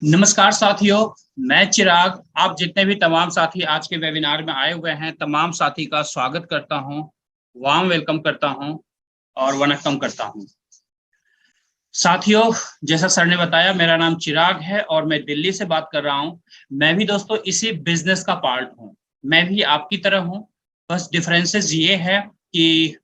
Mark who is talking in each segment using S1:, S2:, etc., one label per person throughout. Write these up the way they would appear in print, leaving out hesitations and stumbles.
S1: नमस्कार साथियों, मैं चिराग। आप जितने भी तमाम साथी आज के वेबिनार में आए हुए हैं, तमाम साथी का स्वागत करता हूं, वार्म वेलकम करता हूं और वनकम करता हूं। साथियों, जैसा सर ने बताया, मेरा नाम चिराग है और मैं दिल्ली से बात कर रहा हूं। मैं भी दोस्तों इसी बिजनेस का पार्ट हूं। मैं भी आपकी तरह हूं। बस डिफरेंसेस ये है कि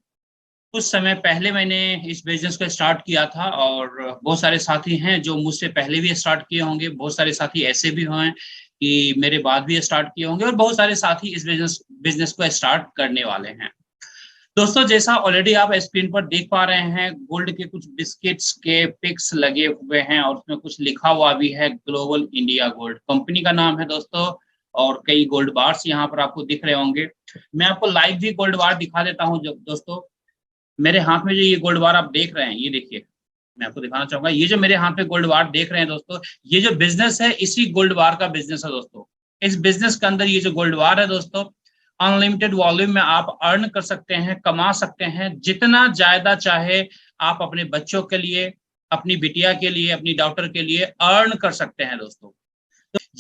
S1: कुछ समय पहले मैंने इस बिजनेस को स्टार्ट किया था और बहुत सारे साथी हैं जो मुझसे पहले भी स्टार्ट किए होंगे। बहुत सारे साथी ऐसे भी हैं कि मेरे बाद भी स्टार्ट किए होंगे और बहुत सारे साथी इस बिजनेस बिजनेस को स्टार्ट करने वाले हैं। दोस्तों, जैसा ऑलरेडी आप स्क्रीन पर देख पा रहे हैं, गोल्ड के कुछ बिस्किट्स के पिक्स लगे हुए हैं और उसमें कुछ लिखा हुआ भी है। ग्लोबल इंडिया गोल्ड कंपनी का नाम है दोस्तों। और कई गोल्ड बार्स यहाँ पर आपको दिख रहे होंगे। मैं आपको लाइव भी गोल्ड बार दिखा देता हूँ। जो दोस्तों, मेरे हाथ में जो ये गोल्ड बार आप देख रहे हैं, ये देखिए। मैं आपको दिखाना चाहूंगा, ये जो मेरे हाथ में गोल्ड बार देख रहे हैं दोस्तों, ये जो बिजनेस है, इसी गोल्ड बार का बिजनेस है दोस्तों। इस बिजनेस के अंदर ये जो गोल्ड बार है दोस्तों, अनलिमिटेड वॉल्यूम में आप अर्न कर सकते हैं, कमा सकते हैं, जितना ज्यादा चाहे आप अपने बच्चों के लिए, अपनी बिटिया के लिए, अपनी डॉटर के लिए अर्न कर सकते हैं दोस्तों।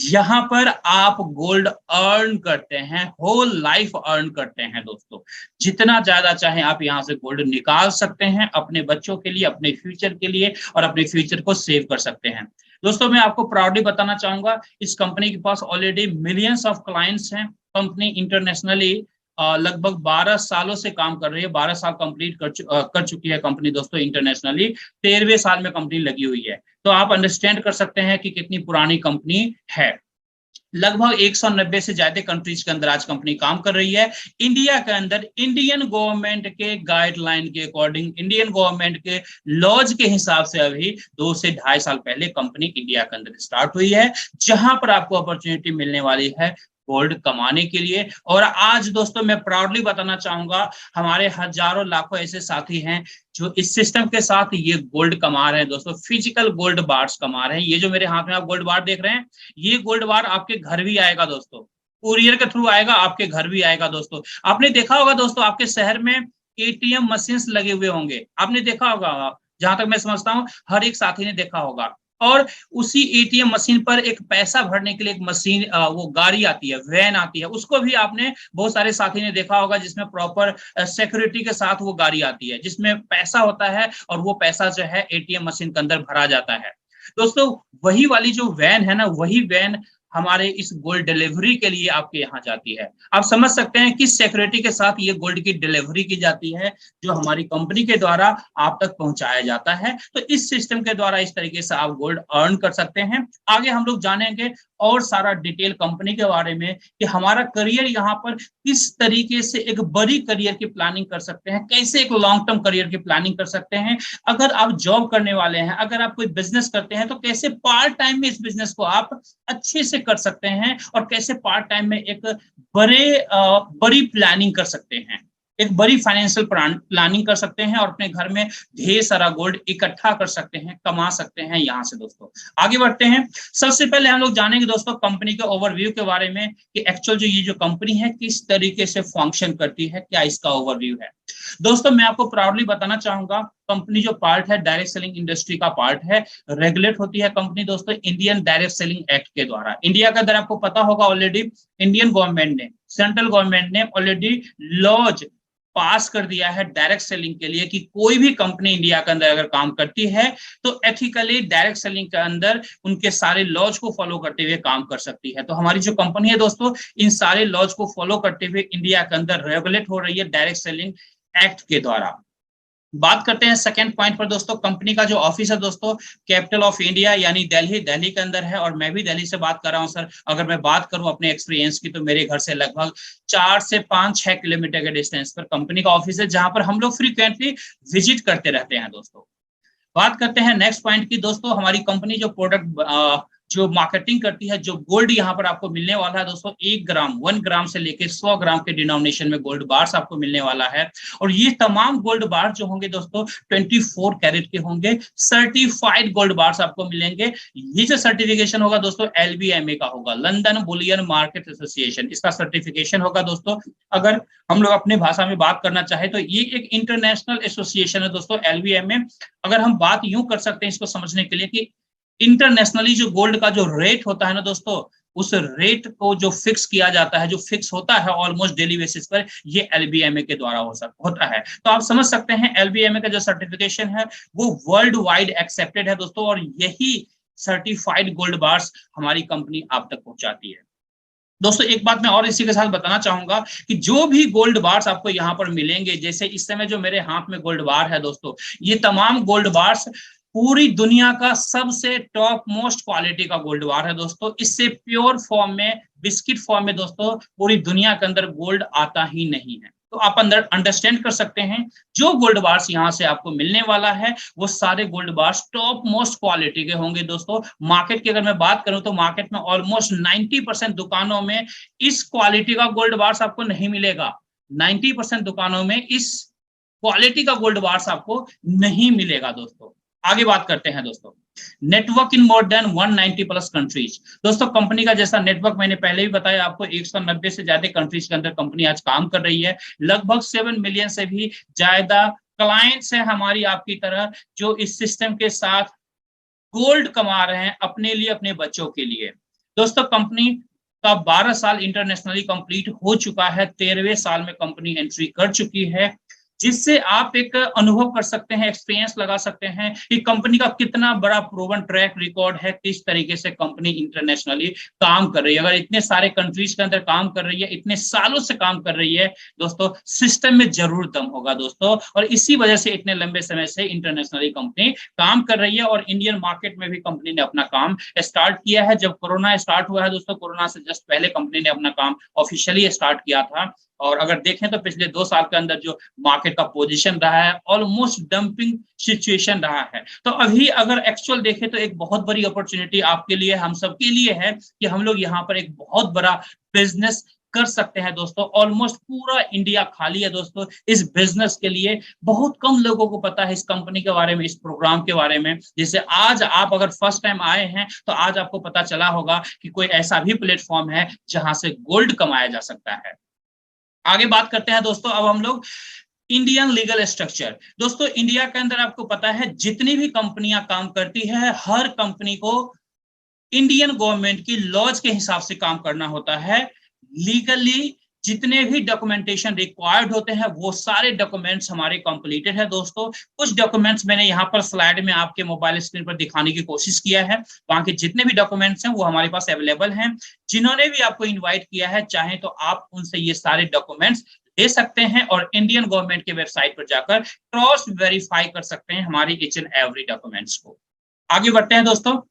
S1: यहाँ पर आप गोल्ड अर्न करते हैं, होल लाइफ अर्न करते हैं दोस्तों। जितना ज्यादा चाहे आप यहाँ से गोल्ड निकाल सकते हैं अपने बच्चों के लिए, अपने फ्यूचर के लिए, और अपने फ्यूचर को सेव कर सकते हैं दोस्तों। मैं आपको प्राउडली बताना चाहूंगा, इस कंपनी के पास ऑलरेडी मिलियंस ऑफ क्लाइंट्स हैं। कंपनी इंटरनेशनली लगभग 12 सालों से काम कर रही है। 12 साल कंप्लीट कर चुकी है कंपनी दोस्तों इंटरनेशनली। 13वें साल में कंपनी लगी हुई है। तो आप अंडरस्टैंड कर सकते हैं कि कितनी पुरानी कंपनी है। लगभग 190 से ज्यादा कंट्रीज के अंदर आज कंपनी काम कर रही है। इंडिया के अंदर इंडियन गवर्नमेंट के गाइडलाइन के अकॉर्डिंग, इंडियन गवर्नमेंट के लॉज के हिसाब से अभी 2 से 2.5 साल पहले कंपनी इंडिया के अंदर स्टार्ट हुई है, जहां पर आपको अपॉर्चुनिटी मिलने वाली है गोल्ड कमाने के लिए। और आज दोस्तों मैं प्राउडली बताना चाहूंगा, हमारे हजारों लाखों ऐसे साथी हैं जो इस सिस्टम के साथ ये गोल्ड कमा रहे हैं दोस्तों। फिजिकल गोल्ड बार्स कमा रहे हैं। ये जो मेरे हाथ में आप गोल्ड बार देख रहे हैं, ये गोल्ड बार आपके घर भी आएगा दोस्तों। कुरियर के थ्रू आएगा, आपके घर भी आएगा दोस्तों। आपने देखा होगा दोस्तों, आपके शहर में एटीएम मशीन लगे हुए होंगे, आपने देखा होगा। जहां तक मैं समझता हूँ हर एक साथी ने देखा होगा। और उसी एटीएम मशीन पर एक पैसा भरने के लिए एक मशीन, वो गाड़ी आती है, वैन आती है, उसको भी आपने बहुत सारे साथी ने देखा होगा, जिसमें प्रॉपर सिक्योरिटी के साथ वो गाड़ी आती है, जिसमें पैसा होता है और वो पैसा जो है एटीएम मशीन के अंदर भरा जाता है दोस्तों। वही वाली जो वैन है ना, वही वैन हमारे इस गोल्ड डिलीवरी के लिए आपके यहाँ जाती है। आप समझ सकते हैं किस सिक्योरिटी के साथ ये गोल्ड की डिलीवरी की जाती है, जो हमारी कंपनी के द्वारा आप तक पहुंचाया जाता है। तो इस सिस्टम के द्वारा इस तरीके से आप गोल्ड अर्न कर सकते हैं। आगे हम लोग जानेंगे और सारा डिटेल कंपनी के बारे में, कि हमारा करियर यहाँ पर किस तरीके से एक बड़ी करियर की प्लानिंग कर सकते हैं, कैसे एक लॉन्ग टर्म करियर की प्लानिंग कर सकते हैं। अगर आप जॉब करने वाले हैं, अगर आप कोई बिजनेस करते हैं, तो कैसे पार्ट टाइम में इस बिजनेस को आप अच्छे से कर सकते हैं, और कैसे पार्ट टाइम में एक बड़ी प्लानिंग कर सकते हैं, एक बड़ी फाइनेंशियल प्लानिंग कर सकते हैं, और अपने घर में ढेर सारा गोल्ड इकट्ठा कर सकते हैं, कमा सकते हैं यहाँ से दोस्तों। आगे बढ़ते हैं। सबसे पहले हम लोग जानेंगे दोस्तों कंपनी के ओवरव्यू के बारे में, कि एक्चुअल जो ये जो कंपनी है किस तरीके से फंक्शन करती है, क्या इसका ओवरव्यू है दोस्तों। मैं आपको प्राउडली बताना चाहूंगा, कंपनी जो पार्ट है डायरेक्ट सेलिंग इंडस्ट्री का पार्ट है। रेगुलेट होती है कंपनी दोस्तों इंडियन डायरेक्ट सेलिंग एक्ट के द्वारा। इंडिया के अंदर आपको पता होगा ऑलरेडी इंडियन गवर्नमेंट ने, सेंट्रल गवर्नमेंट ने ऑलरेडी लॉज पास कर दिया है डायरेक्ट सेलिंग के लिए, कि कोई भी कंपनी इंडिया के अंदर अगर काम करती है तो एथिकली डायरेक्ट सेलिंग के अंदर उनके सारे लॉज को फॉलो करते हुए काम कर सकती है। तो हमारी जो कंपनी है दोस्तों, इन सारे लॉज को फॉलो करते हुए इंडिया के अंदर रेगुलेट हो रही है डायरेक्ट सेलिंग एक्ट के द्वारा। बात करते हैं सेकंड पॉइंट पर दोस्तों। कंपनी का जो ऑफिस है दोस्तों, कैपिटल ऑफ इंडिया यानी दिल्ली के अंदर है, और मैं भी दिल्ली से बात कर रहा हूं सर। अगर मैं बात करूं अपने एक्सपीरियंस की, तो मेरे घर से लगभग 4 से 5-6 किलोमीटर के डिस्टेंस पर कंपनी का ऑफिस है, जहां पर हम लोग फ्रीक्वेंटली विजिट करते रहते हैं दोस्तों। बात करते हैं नेक्स्ट पॉइंट की दोस्तों। हमारी कंपनी जो प्रोडक्ट जो मार्केटिंग करती है, जो गोल्ड यहाँ पर आपको मिलने वाला है दोस्तों, 1 ग्राम से लेकर 100 ग्राम के डिनोमिनेशन में गोल्ड बार्स आपको मिलने वाला है। और ये तमाम गोल्ड बार जो होंगे दोस्तों 24 कैरेट के होंगे। सर्टिफाइड गोल्ड बार्स आपको मिलेंगे। ये जो सर्टिफिकेशन होगा दोस्तों LBMA का होगा, लंदन बुलियन मार्केट एसोसिएशन, इसका सर्टिफिकेशन होगा दोस्तों। अगर हम लोग अपने भाषा में बात करना चाहे तो ये एक इंटरनेशनल एसोसिएशन है दोस्तों LBMA। अगर हम बात यूं कर सकते हैं इसको समझने के लिए, कि इंटरनेशनली जो गोल्ड का जो रेट होता है ना दोस्तों, उस रेट को जो फिक्स किया जाता है, जो फिक्स होता है ऑलमोस्ट डेली बेसिस पर, ये एलबीएमए के द्वारा होता है। तो आप समझ सकते हैं एलबीएमए का जो सर्टिफिकेशन है वो वर्ल्ड वाइड एक्सेप्टेड है दोस्तों, और यही सर्टिफाइड गोल्ड बार्स हमारी कंपनी आप तक पहुंचाती है। दोस्तों एक बात मैं और इसी के साथ बताना चाहूंगा कि जो भी गोल्ड बार्स आपको यहाँ पर मिलेंगे, जैसे इस समय जो मेरे हाथ में गोल्ड बार है दोस्तों, ये तमाम गोल्ड बार्स पूरी दुनिया का सबसे टॉप मोस्ट क्वालिटी का गोल्ड बार है दोस्तों। इससे प्योर फॉर्म में, बिस्किट फॉर्म में दोस्तों, पूरी दुनिया के अंदर गोल्ड आता ही नहीं है। तो आप अंदर अंडरस्टैंड कर सकते हैं, जो गोल्ड बार्स यहाँ से आपको मिलने वाला है वो सारे gold bars top most quality के होंगे दोस्तों। मार्केट की अगर मैं बात करूं तो मार्केट में ऑलमोस्ट 90% दुकानों में इस क्वालिटी का गोल्ड बार्स आपको नहीं मिलेगा। 90% दुकानों में इस क्वालिटी का गोल्ड बार्स आपको नहीं मिलेगा दोस्तों। आगे बात करते हैं दोस्तों, नेटवर्क इन मोर देन 190 प्लस कंट्रीज। दोस्तों कंपनी का जैसा नेटवर्क मैंने पहले भी बताया आपको, 190 से ज्यादा कंट्रीज के अंदर कंपनी आज काम कर रही है। लगभग 7 मिलियन से भी ज्यादा क्लाइंट्स हैं हमारी आपकी तरह, जो इस सिस्टम के साथ गोल्ड कमा रहे हैं अपने लिए, अपने बच्चों के लिए। दोस्तों कंपनी का 12 साल इंटरनेशनली कंप्लीट हो चुका है, 13वें साल में कंपनी एंट्री कर चुकी है, जिससे आप एक अनुभव कर सकते हैं, एक्सपीरियंस लगा सकते हैं कि कंपनी का कितना बड़ा प्रूवन ट्रैक रिकॉर्ड है, किस तरीके से कंपनी इंटरनेशनली काम कर रही है। अगर इतने सारे कंट्रीज के अंदर काम कर रही है, इतने सालों से काम कर रही है दोस्तों, सिस्टम में जरूर दम होगा दोस्तों, और इसी वजह से इतने लंबे समय से इंटरनेशनली कंपनी काम कर रही है। और इंडियन मार्केट में भी कंपनी ने अपना काम स्टार्ट किया है। जब कोरोना स्टार्ट हुआ है दोस्तों, कोरोना से जस्ट पहले कंपनी ने अपना काम ऑफिशियली स्टार्ट किया था। और अगर देखें तो पिछले 2 साल के अंदर जो मार्केट का पोजीशन रहा है, ऑलमोस्ट डंपिंग सिचुएशन रहा है। तो अभी अगर एक्चुअल देखें तो एक बहुत बड़ी अपॉर्चुनिटी आपके लिए, हम सबके लिए है कि हम लोग यहाँ पर एक बहुत बड़ा बिजनेस कर सकते हैं दोस्तों। ऑलमोस्ट पूरा इंडिया खाली है दोस्तों इस बिजनेस के लिए। बहुत कम लोगों को पता है इस कंपनी के बारे में, इस प्रोग्राम के बारे में। जैसे आज आप अगर फर्स्ट टाइम आए हैं तो आज आपको पता चला होगा कि कोई ऐसा भी प्लेटफॉर्म है जहां से गोल्ड कमाया जा सकता है। आगे बात करते हैं दोस्तों अब हम लोग इंडियन लीगल स्ट्रक्चर। दोस्तों इंडिया के अंदर आपको पता है जितनी भी कंपनियां काम करती है, हर कंपनी को इंडियन गवर्नमेंट की लॉज के हिसाब से काम करना होता है। लीगली जितने भी डॉक्यूमेंटेशन रिक्वायर्ड होते हैं वो सारे डॉक्यूमेंट्स हमारे कंप्लीटेड है दोस्तों। कुछ डॉक्यूमेंट्स मैंने यहाँ पर स्लाइड में आपके मोबाइल स्क्रीन पर दिखाने की कोशिश किया है, वहां के जितने भी डॉक्यूमेंट्स हैं वो हमारे पास अवेलेबल हैं। जिन्होंने भी आपको इन्वाइट किया है, चाहे तो आप उनसे ये सारे डॉक्यूमेंट्स दे सकते हैं और इंडियन गवर्नमेंट के वेबसाइट पर जाकर क्रॉस वेरीफाई कर सकते हैं हमारी ईच एंड एवरी डॉक्यूमेंट्स को। आगे बढ़ते हैं दोस्तों,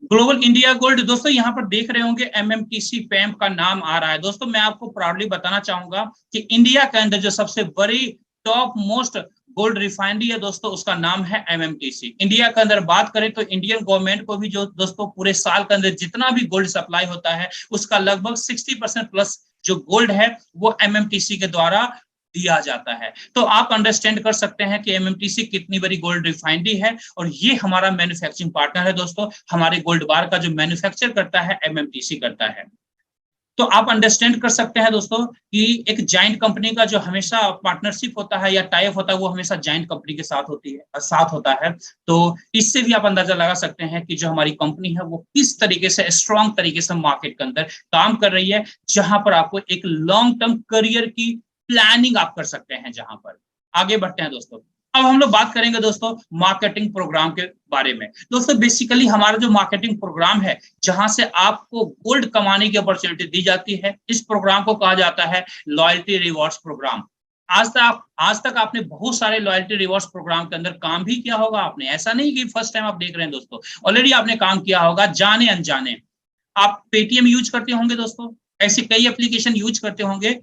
S1: ग्लोबल इंडिया गोल्ड। दोस्तों यहाँ पर देख रहे होंगे एमएमटीसी पैम्प का नाम आ रहा है। दोस्तों मैं आपको प्राउडली बताना चाहूंगा कि इंडिया के अंदर जो सबसे बड़ी टॉप मोस्ट गोल्ड रिफाइनरी है दोस्तों, उसका नाम है एमएमटीसी। इंडिया के अंदर बात करें तो इंडियन गवर्नमेंट को भी जो दोस्तों पूरे साल के अंदर जितना भी गोल्ड सप्लाई होता है उसका लगभग 60% प्लस जो गोल्ड है वो एमएमटीसी के द्वारा दिया जाता है। तो आप अंडरस्टैंड कर सकते हैं कि एमएमटीसी कितनी बड़ी गोल्ड रिफाइनरी है, और ये हमारा मैन्युफैक्चरिंग पार्टनर है दोस्तों। हमारे गोल्ड बार का जो मैन्युफैक्चर करता है एमएमटीसी करता है। तो आप अंडरस्टैंड कर सकते हैं दोस्तों कि एक जाइंट कंपनी का जो हमेशा पार्टनरशिप होता है या टाई अप होता है वो हमेशा जाइंट कंपनी के साथ होता है। तो इससे भी आप अंदाजा लगा सकते हैं कि जो हमारी कंपनी है वो किस तरीके से स्ट्रॉन्ग तरीके से मार्केट के अंदर काम कर रही है, जहां पर आपको एक लॉन्ग टर्म करियर की प्लानिंग आप कर सकते हैं। जहां पर आगे बढ़ते हैं दोस्तों, अब हम लोग बात करेंगे दोस्तों मार्केटिंग प्रोग्राम के बारे में। दोस्तों बेसिकली हमारा जो मार्केटिंग प्रोग्राम है जहां से आपको गोल्ड कमाने की अपॉर्चुनिटी दी जाती है, इस प्रोग्राम को कहा जाता है लॉयल्टी रिवॉर्ड्स प्रोग्राम। आज तक आपने बहुत सारे लॉयल्टी रिवॉर्ड्स प्रोग्राम के अंदर काम भी किया होगा आपने, ऐसा नहीं कि फर्स्ट टाइम आप देख रहे हैं दोस्तों, ऑलरेडी आपने काम किया होगा जाने अनजाने। आप पेटीएम यूज करते होंगे दोस्तों, ऐसे कई एप्लीकेशन यूज करते होंगे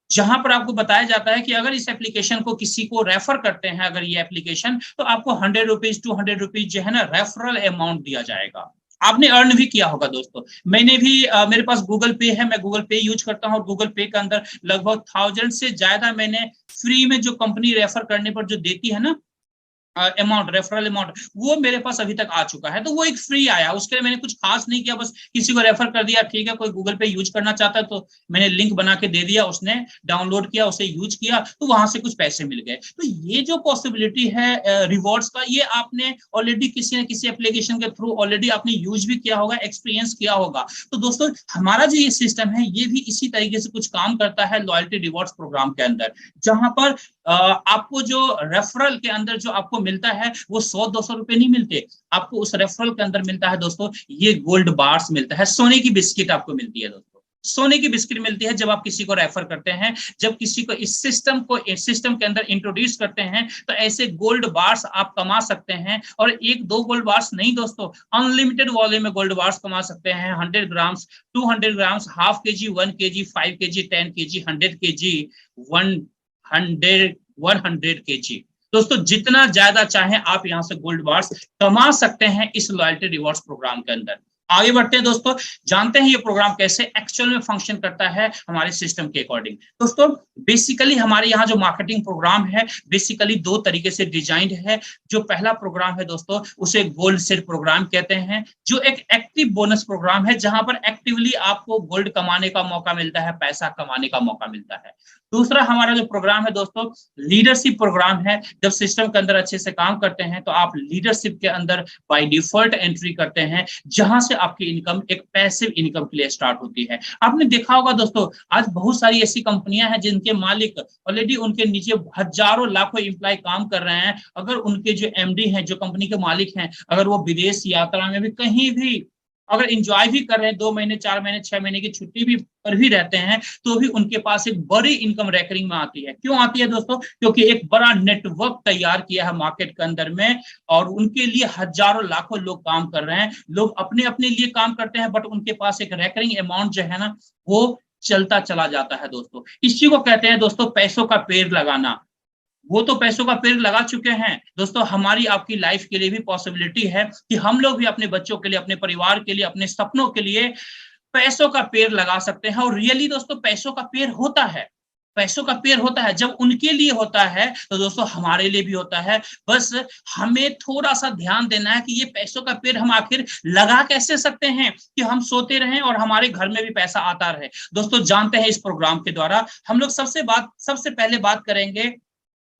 S1: जहां पर आपको बताया जाता है कि अगर इस एप्लीकेशन को किसी को रेफर करते हैं, अगर ये एप्लीकेशन, तो आपको 100 रुपीज 200 रुपीज जो है ना रेफरल अमाउंट दिया जाएगा। आपने अर्न भी किया होगा दोस्तों। मैंने भी मेरे पास गूगल पे है, मैं गूगल पे यूज करता हूँ। गूगल पे के अंदर लगभग 1000 से ज्यादा मैंने फ्री में जो कंपनी रेफर करने पर जो देती है ना अमाउंट, रेफरल अमाउंट, वो मेरे पास अभी तक आ चुका है। तो वो एक फ्री आया, उसके लिए मैंने कुछ खास नहीं किया, बस किसी को रेफर कर दिया, ठीक है, कोई गूगल पे यूज करना चाहता है तो मैंने लिंक बना के दे दिया, उसने डाउनलोड किया, उसे यूज किया, तो वहां से कुछ पैसे मिल गए। तो ये जो पॉसिबिलिटी है रिवॉर्ड्स का, ये आपने ऑलरेडी किसी न किसी एप्लीकेशन के थ्रू ऑलरेडी आपने यूज भी किया होगा, एक्सपीरियंस किया होगा। तो दोस्तों हमारा जो ये सिस्टम है ये भी इसी तरीके से कुछ काम करता है लॉयल्टी रिवॉर्ड्स प्रोग्राम के अंदर, जहां पर आपको जो रेफरल के अंदर जो आपको मिलता है वो 100-200 रुपए नहीं मिलते, आपको उस रेफरल के अंदर मिलता है दोस्तों ये गोल्ड बार्स मिलता है, सोने की बिस्किट आपको मिलती है दोस्तों, सोने की बिस्किट मिलती है जब आप किसी को रेफर करते हैं, जब किसी को इस सिस्टम के अंदर इंट्रोड्यूस करते हैं, तो ऐसे गोल्ड बार्स आप कमा सकते हैं। और एक दो गोल्ड बार्स नहीं दोस्तों, अनलिमिटेड वॉल्यूम में गोल्ड बार्स कमा सकते हैं। 100 ग्राम्स, 200 ग्राम्स, हाफ के जी, 1 kg, 5 kg, 10 kg, 100 kg, 100 kg। दोस्तों जितना ज्यादा चाहे आप यहां से गोल्ड बार्स कमा सकते हैं इस लॉयल्टी रिवॉर्ड्स प्रोग्राम के अंदर। आगे बढ़ते हैं दोस्तों, जानते हैं ये प्रोग्राम कैसे एक्चुअल में फंक्शन करता है हमारे सिस्टम के अकॉर्डिंग। दोस्तों बेसिकली हमारे यहाँ जो मार्केटिंग प्रोग्राम है बेसिकली दो तरीके से डिजाइंड है। जो पहला प्रोग्राम है दोस्तों उसे गोल्ड सेट प्रोग्राम कहते हैं, जो एक एक्टिव बोनस प्रोग्राम है जहां पर एक्टिवली आपको गोल्ड कमाने का मौका मिलता है, पैसा कमाने का मौका मिलता है। दूसरा हमारा जो प्रोग्राम है दोस्तों लीडरशिप प्रोग्राम है। जब सिस्टम के अंदर अच्छे से काम करते हैं तो आप लीडरशिप के अंदर बाय डिफॉल्ट एंट्री करते हैं, जहां से आपकी इनकम एक पैसिव इनकम के लिए स्टार्ट होती है। आपने देखा होगा दोस्तों आज बहुत सारी ऐसी कंपनियां हैं जिनके मालिक ऑलरेडी उनके नीचे हजारों लाखों एम्प्लॉय काम कर रहे हैं। अगर उनके जो एमडी हैं, जो कंपनी के मालिक हैं, अगर वो विदेश यात्रा में भी कहीं भी अगर एंजॉय भी कर रहे हैं, 2 महीने 4 महीने 6 महीने की छुट्टी भी पर भी रहते हैं, तो भी उनके पास एक बड़ी इनकम रेकरिंग में आती है। क्यों आती है दोस्तों? क्योंकि एक बड़ा नेटवर्क तैयार किया है मार्केट के अंदर में, और उनके लिए हजारों लाखों लोग काम कर रहे हैं। लोग अपने अपने लिए काम करते हैं, बट उनके पास एक रेकरिंग अमाउंट जो है ना वो चलता चला जाता है दोस्तों। इसी को कहते हैं दोस्तों पैसों का पेड़ लगाना। वो तो पैसों का पेड़ लगा चुके हैं दोस्तों, हमारी आपकी लाइफ के लिए भी पॉसिबिलिटी है कि हम लोग भी अपने बच्चों के लिए, अपने परिवार के लिए, अपने सपनों के लिए पैसों का पेड़ लगा सकते हैं। और रियली दोस्तों पैसों का पेड़ होता है, पैसों का पेड़ होता है। जब उनके लिए होता है तो दोस्तों हमारे लिए भी होता है। बस हमें थोड़ा सा ध्यान देना है कि ये पैसों का पेड़ हम आखिर लगा कैसे सकते हैं कि हम सोते रहें और हमारे घर में भी पैसा आता रहे। दोस्तों जानते हैं इस प्रोग्राम के द्वारा हम लोग सबसे पहले बात करेंगे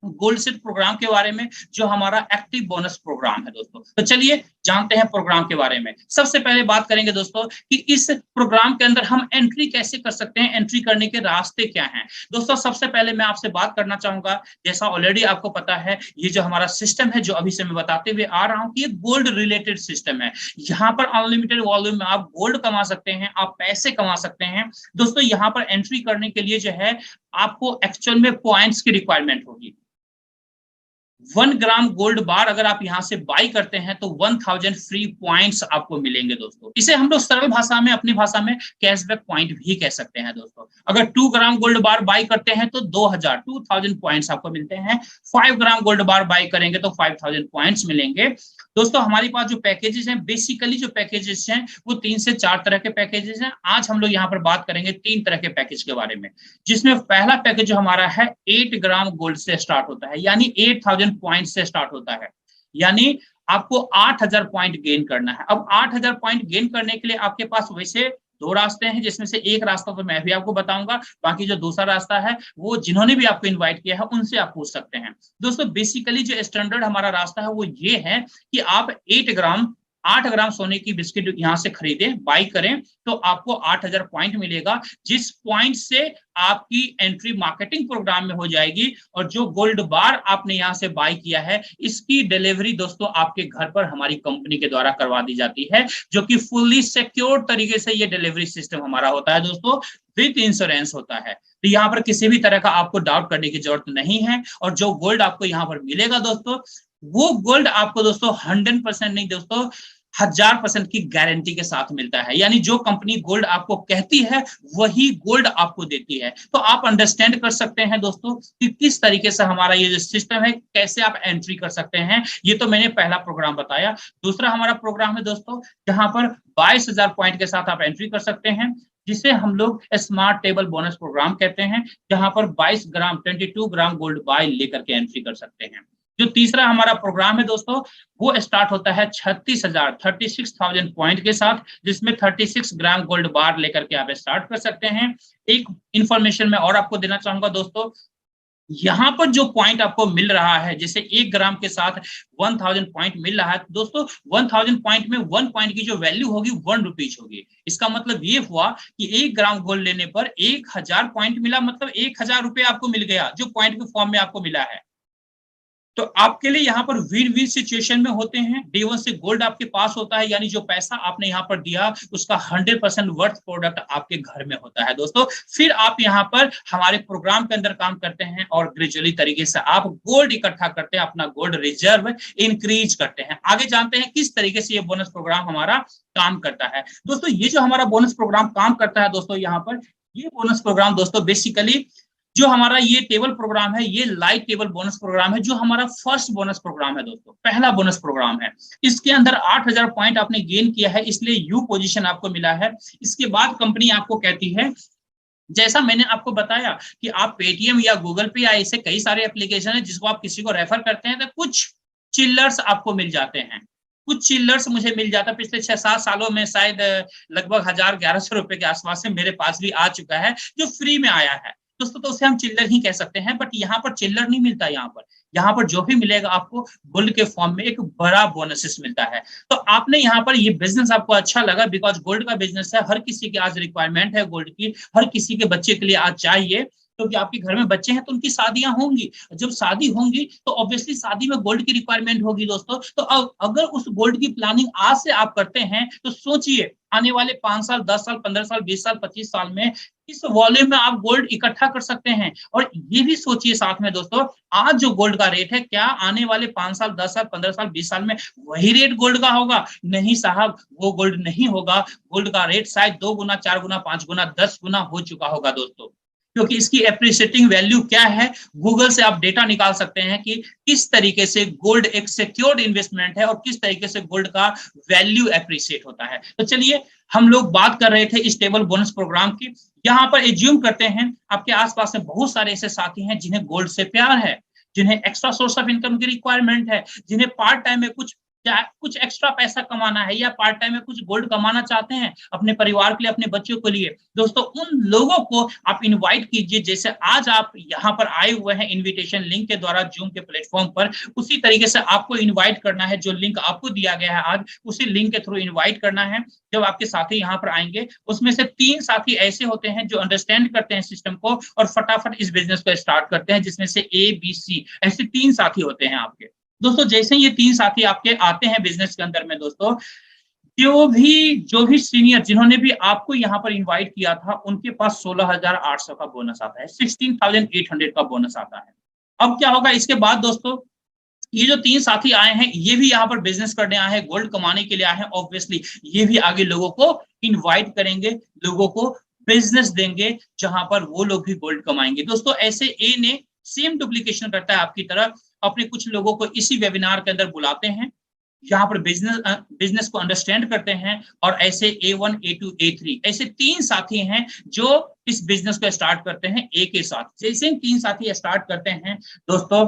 S1: गोल्ड सेट प्रोग्राम के बारे में, जो हमारा एक्टिव बोनस प्रोग्राम है दोस्तों। तो चलिए जानते हैं प्रोग्राम के बारे में। सबसे पहले बात करेंगे दोस्तों कि इस प्रोग्राम के अंदर हम एंट्री कैसे कर सकते हैं, एंट्री करने के रास्ते क्या हैं। दोस्तों सबसे पहले मैं आपसे बात करना चाहूंगा, जैसा ऑलरेडी आपको पता है ये जो हमारा सिस्टम है, जो अभी से मैं बताते हुए आ रहा हूं कि ये गोल्ड रिलेटेड सिस्टम है। यहाँ पर अनलिमिटेड वॉल्यूम में आप गोल्ड कमा सकते हैं, आप पैसे कमा सकते हैं। दोस्तों यहाँ पर एंट्री करने के लिए जो है आपको एक्चुअल में पॉइंट्स की रिक्वायरमेंट होगी। 1 ग्राम गोल्ड बार अगर आप यहां से बाई करते हैं तो 1000 फ्री पॉइंट्स आपको मिलेंगे दोस्तों। इसे हम लोग सरल भाषा में, अपनी भाषा में कैशबैक पॉइंट भी कह सकते हैं दोस्तों। अगर 2 ग्राम गोल्ड बार बाई करते हैं तो 2000 पॉइंट्स आपको मिलते हैं। 5 ग्राम गोल्ड बार बाई करेंगे तो 5000 पॉइंट्स मिलेंगे। दोस्तों हमारे पास जो पैकेजेस हैं, बेसिकली जो पैकेजेस हैं वो 3 से 4 तरह के पैकेजेस हैं। आज हम लोग यहाँ पर बात करेंगे 3 तरह के पैकेज के बारे में, जिसमें पहला पैकेज जो हमारा है 8 ग्राम गोल्ड से स्टार्ट होता है, यानी 8000 पॉइंट से स्टार्ट होता है। यानी आपको 8000 पॉइंट गेन करना है। अब 8000 पॉइंट गेन करने के लिए आपके पास वैसे 2 रास्ते हैं, जिसमें से एक रास्ता तो मैं भी आपको बताऊंगा, बाकी जो दूसरा रास्ता है वो जिन्होंने भी आपको इनवाइट किया है उनसे आप पूछ सकते हैं। दोस्तों बेसिकली जो स्टैंडर्ड हमारा रास्ता है वो ये है कि आप 8 ग्राम सोने की बिस्किट यहां से खरीदें, बाई करें, तो आपको 8000 पॉइंट मिलेगा, जिस पॉइंट से आपकी एंट्री मार्केटिंग प्रोग्राम में हो जाएगी। और जो गोल्ड बार आपने यहां से बाई किया है इसकी डिलीवरी दोस्तों आपके घर पर हमारी कंपनी के द्वारा करवा दी जाती है, जो कि फुल्ली सिक्योर तरीके से ये डिलीवरी सिस्टम हमारा होता है दोस्तों, विद इंश्योरेंस होता है। तो यहाँ पर किसी भी तरह का आपको डाउट करने की जरूरत नहीं है। और जो गोल्ड आपको यहाँ पर मिलेगा दोस्तों, वो गोल्ड आपको दोस्तों 100% नहीं दोस्तों 1000% की गारंटी के साथ मिलता है। यानी जो कंपनी गोल्ड आपको कहती है वही गोल्ड आपको देती है। तो आप अंडरस्टैंड कर सकते हैं दोस्तों कि किस तरीके से हमारा ये जो सिस्टम है, कैसे आप एंट्री कर सकते हैं। ये तो मैंने पहला प्रोग्राम बताया। दूसरा हमारा प्रोग्राम है दोस्तों जहां पर 22000 पॉइंट के साथ आप एंट्री कर सकते हैं, जिसे हम लोग स्मार्ट टेबल बोनस प्रोग्राम कहते हैं, जहां पर 22 ग्राम 22 ग्राम गोल्ड बाय लेकर के एंट्री कर सकते हैं। जो तीसरा हमारा प्रोग्राम है दोस्तों, वो स्टार्ट होता है 36,000 पॉइंट के साथ, जिसमें 36 ग्राम गोल्ड बार लेकर के आप स्टार्ट कर सकते हैं। एक इंफॉर्मेशन मैं और आपको देना चाहूंगा दोस्तों, यहाँ पर जो पॉइंट आपको मिल रहा है, जैसे 1 ग्राम के साथ 1000 पॉइंट मिल रहा है, तो दोस्तों 1000 पॉइंट में 1 पॉइंट की जो वैल्यू होगी 1 रुपीज होगी। इसका मतलब ये हुआ कि 1 ग्राम गोल्ड लेने पर 1000 पॉइंट मिला, मतलब 1000 रुपये आपको मिल गया, जो पॉइंट के फॉर्म में आपको मिला है। तो आपके लिए यहाँ पर विन विन सिचुएशन में होते हैं। डे वन से गोल्ड आपके पास होता है, यानी जो पैसा आपने यहाँ पर दिया उसका 100% वर्थ प्रोडक्ट आपके घर में होता है दोस्तों। फिर आप यहाँ पर हमारे प्रोग्राम के अंदर काम करते हैं और ग्रेजुअली तरीके से आप गोल्ड इकट्ठा करते हैं, अपना गोल्ड रिजर्व इंक्रीज करते हैं। आगे जानते हैं किस तरीके से ये बोनस प्रोग्राम हमारा काम करता है। दोस्तों ये जो हमारा बोनस प्रोग्राम काम करता है दोस्तों, यहाँ पर ये बोनस प्रोग्राम दोस्तों बेसिकली जो हमारा ये टेबल प्रोग्राम है, ये लाइव टेबल बोनस प्रोग्राम है, जो हमारा फर्स्ट बोनस प्रोग्राम है दोस्तों, पहला बोनस प्रोग्राम है। इसके अंदर 8000 पॉइंट आपने गेन किया है, इसलिए यू पोजीशन आपको मिला है। इसके बाद कंपनी आपको कहती है, जैसा मैंने आपको बताया कि आप पेटीएम या गूगल पे या ऐसे कई सारे एप्लीकेशन है जिसको आप किसी को रेफर करते हैं, तो कुछ चिल्लर्स आपको मिल जाते हैं। कुछ चिल्लर्स मुझे मिल जाता है, पिछले 6-7 सालों में शायद लगभग 1000-1100 रुपए के आसपास से मेरे पास भी आ चुका है, जो फ्री में आया है दोस्तों, तो उसे हम चिल्लर ही कह सकते हैं। बट यहाँ पर चिल्लर नहीं मिलता, यहाँ पर जो भी मिलेगा आपको गोल्ड के फॉर्म में एक बड़ा बोनसेस मिलता है। तो आपने यहाँ पर ये बिजनेस आपको अच्छा लगा, बिकॉज गोल्ड का बिजनेस है, हर किसी की आज रिक्वायरमेंट है गोल्ड की, हर किसी के बच्चे के लिए आज चाहिए, क्योंकि आपके घर में बच्चे हैं तो उनकी शादियां होंगी, जब शादी होंगी तो ऑब्वियसली शादी में गोल्ड की रिक्वायरमेंट होगी दोस्तों। तो अगर उस गोल्ड की प्लानिंग आज से आप करते हैं, तो सोचिए आने वाले 5 साल, 10 साल, 15 साल, 20 साल, 25 साल में किस वॉल्यूम में आप गोल्ड इकट्ठा कर सकते हैं। और ये भी सोचिए साथ में दोस्तों, आज जो गोल्ड का रेट है, क्या आने वाले 5 साल, 10 साल, 15 साल, 20 साल में वही रेट गोल्ड का होगा? नहीं साहब, वो गोल्ड नहीं होगा। गोल्ड का रेट शायद 2 गुना, 4 गुना, 5 गुना, 10 गुना हो चुका होगा दोस्तों, क्योंकि इसकी एप्रिशिएटिंग वैल्यू क्या है, गूगल से आप डेटा निकाल सकते हैं कि किस तरीके से गोल्ड एक सिक्योर्ड इन्वेस्टमेंट है और किस तरीके से गोल्ड का वैल्यू एप्रिशिएट होता है। तो चलिए, हम लोग बात कर रहे थे इस टेबल बोनस प्रोग्राम की। यहाँ पर एज्यूम करते हैं आपके आसपास में बहुत सारे ऐसे साथी हैं जिन्हें गोल्ड से प्यार है, जिन्हें एक्स्ट्रा सोर्स ऑफ इनकम की रिक्वायरमेंट है, जिन्हें पार्ट टाइम में कुछ एक्स्ट्रा पैसा कमाना है, या पार्ट टाइम में कुछ गोल्ड कमाना चाहते हैं अपने परिवार के लिए, अपने बच्चों के लिए। दोस्तों उन लोगों को आप इनवाइट कीजिए, जैसे आज आप यहाँ पर आए हुए हैं इनविटेशन लिंक के द्वारा जूम के प्लेटफॉर्म पर, उसी तरीके से आपको इनवाइट करना है। जो लिंक आपको दिया गया है आज, उसी लिंक के थ्रू इनवाइट करना है। जब आपके साथी यहाँ पर आएंगे, उसमें से 3 साथी ऐसे होते हैं जो अंडरस्टैंड करते हैं सिस्टम को और फटाफट इस बिजनेस को स्टार्ट करते हैं, जिसमें से ABC ऐसे 3 साथी होते हैं आपके दोस्तों। जैसे ये 3 साथी आपके आते हैं बिजनेस के अंदर में दोस्तों, जो भी सीनियर जिन्होंने भी आपको यहाँ पर इनवाइट किया था, उनके पास 16,800 का बोनस आता है, 16,800 का बोनस आता है। अब क्या होगा इसके बाद दोस्तों, ये जो 3 साथी आए हैं, ये भी यहाँ पर बिजनेस करने आए हैं, गोल्ड कमाने के लिए आए हैं। ऑब्वियसली ये भी आगे लोगों को इनवाइट करेंगे, लोगों को बिजनेस देंगे, जहां पर वो लोग भी गोल्ड कमाएंगे दोस्तों। ऐसे ए ने सेम डुप्लीकेशन करता है आपकी तरह, अपने कुछ लोगों को इसी वेबिनार के अंदर बुलाते हैं, यहाँ पर बिजनेस को अंडरस्टैंड करते हैं, और ऐसे A1, A2, A3 ऐसे 3 साथी हैं जो इस बिजनेस को स्टार्ट करते हैं ए के साथ। जैसे 3 साथी स्टार्ट करते हैं दोस्तों,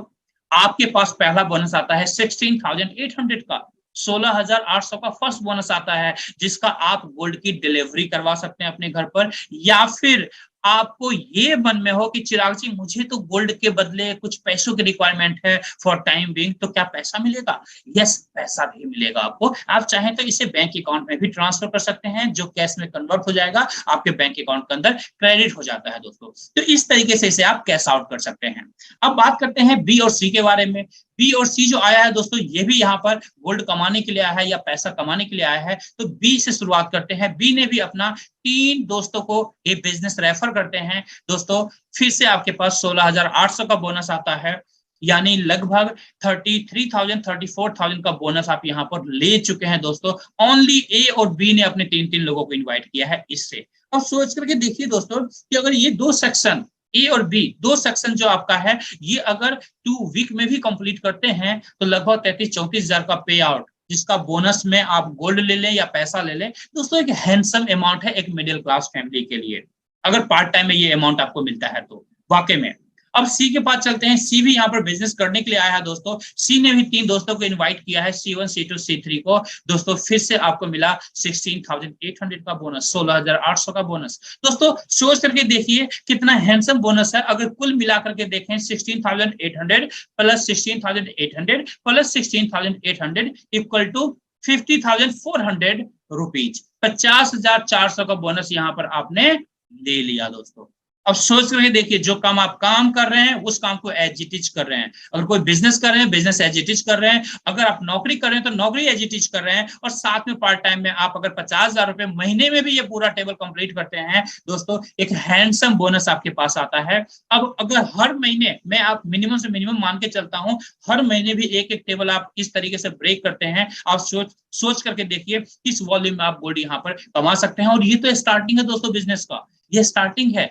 S1: आपके पास पहला बोनस आता है 16,800 का, 16,800 का फर्स्ट बोनस आता है, जिसका आप गोल्ड की डिलीवरी करवा सकते हैं अपने घर पर। या फिर आपको ये मन में हो कि चिराग जी, मुझे तो गोल्ड के बदले कुछ पैसों की रिक्वायरमेंट है फॉर टाइम बीइंग, तो क्या पैसा मिलेगा? यस, पैसा भी मिलेगा आपको। आप चाहें तो इसे बैंक अकाउंट में भी ट्रांसफर कर सकते हैं, जो कैश में कन्वर्ट हो जाएगा, आपके बैंक अकाउंट के अंदर क्रेडिट हो जाता है दोस्तों। तो इस तरीके से इसे आप कैश आउट कर सकते हैं। अब बात करते हैं बी और सी के बारे में। बी और सी जो आया है दोस्तों, ये भी यहाँ पर गोल्ड कमाने के लिए आया है या पैसा कमाने के लिए आया है। तो बी से शुरुआत करते हैं। बी ने भी अपना 3 दोस्तों को ये बिजनेस रेफर करते हैं दोस्तों। फिर से आपके पास 16,800 का बोनस आता है, यानी लगभग 33,000 34,000 का बोनस आप यहाँ पर ले चुके हैं दोस्तों। ओनली ए और बी ने अपने 3 लोगों को इन्वाइट किया है इससे। अब सोच करके देखिए दोस्तों कि अगर ये 2 सेक्शन ए और बी, 2 सेक्शन जो आपका है, ये अगर 2 वीक में भी कंप्लीट करते हैं, तो लगभग 33-34 हजार का पे आउट, जिसका बोनस में आप गोल्ड ले लें या पैसा ले लें दोस्तों, एक हैंडसम अमाउंट है एक मिडिल क्लास फैमिली के लिए, अगर पार्ट टाइम में ये अमाउंट आपको मिलता है तो वाकई में। अब सी के पास चलते हैं। सी भी यहाँ पर बिजनेस करने के लिए आया है दोस्तों। सी ने भी 3 दोस्तों को इनवाइट किया है, C1, C2, C3 को। दोस्तों फिर से आपको मिला 16,800 का बोनस, 16,800 का बोनस। दोस्तों सोच करके देखिए कितना हैंडसम बोनस है। अगर कुल मिलाकर के देखें 16,800 plus 16,800 plus 16,800 equal to 50,400 rupees, 50,400 का बोनस यहाँ पर आपने ले लिया दोस्तों। अब सोच रहे देखिए, जो काम आप काम कर रहे हैं उस काम को एज इट इज कर रहे हैं। अगर कोई बिजनेस कर रहे हैं, बिजनेस एज इट इज कर रहे हैं। अगर आप नौकरी कर रहे हैं तो नौकरी एज इट इज कर रहे हैं। और साथ में पार्ट टाइम में आप अगर 50,000 रुपए महीने में भी ये पूरा टेबल कंप्लीट करते हैं दोस्तों, एक हैंडसम बोनस आपके पास आता है। अब अगर हर महीने में आप मिनिमम से मिनिमम मान के चलता हूं, हर महीने भी एक एक टेबल आप इस तरीके से ब्रेक करते हैं, आप सोच करके देखिए इस वॉल्यूम में आप गोल्ड यहाँ पर कमा सकते हैं। और ये तो स्टार्टिंग है दोस्तों बिजनेस का, ये स्टार्टिंग है,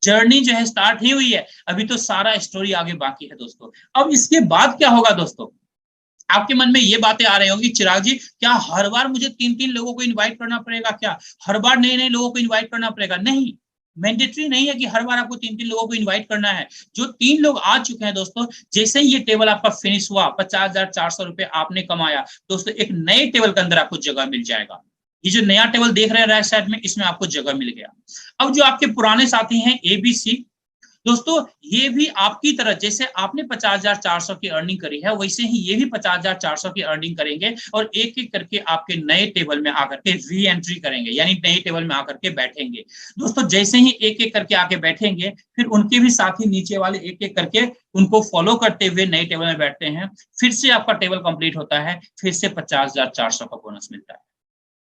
S1: जर्नी जो है स्टार्ट ही हुई है, अभी तो सारा स्टोरी आगे बाकी है दोस्तों। अब इसके बाद क्या होगा दोस्तों, आपके मन में ये बातें आ रही होंगी, चिराग जी क्या हर बार मुझे 3-3 लोगों को इनवाइट करना पड़ेगा, क्या हर बार नए नए लोगों को इनवाइट करना पड़ेगा? नहीं, मैंडेटरी नहीं है कि हर बार आपको 3-3 लोगों को इनवाइट करना है। जो 3 लोग आ चुके हैं दोस्तों, जैसे ही ये टेबल आपका फिनिश हुआ, 50,400 रुपए आपने कमाया दोस्तों, एक नए टेबल के अंदर आपको जगह मिल जाएगा। ये जो नया टेबल देख रहे हैं राइट साइड में, इसमें आपको जगह मिल गया। अब जो आपके पुराने साथी हैं ABC दोस्तों, ये भी आपकी तरह जैसे आपने 50,400 की अर्निंग करी है, वैसे ही ये भी 50,400 की अर्निंग करेंगे और एक एक करके आपके नए टेबल में आकर के री एंट्री करेंगे, यानी नए टेबल में आकर के बैठेंगे दोस्तों। जैसे ही एक एक करके आके बैठेंगे, फिर उनके भी साथी नीचे वाले एक एक करके उनको फॉलो करते हुए नए टेबल में बैठते हैं। फिर से आपका टेबल कंप्लीट होता है, फिर से 50,400 का बोनस मिलता है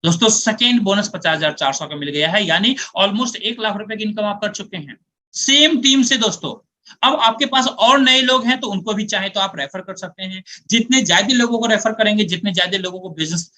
S1: दोस्तों। सेकेंड बोनस 50,400 का मिल गया है, यानी ऑलमोस्ट 1 लाख रुपए की इनकम आप कर चुके हैं सेम टीम से दोस्तों। अब आपके पास और नए लोग हैं तो उनको भी चाहे तो आप रेफर कर सकते हैं। जितने ज्यादा लोगों को रेफर करेंगे, जितने ज्यादा लोगों को बिजनेस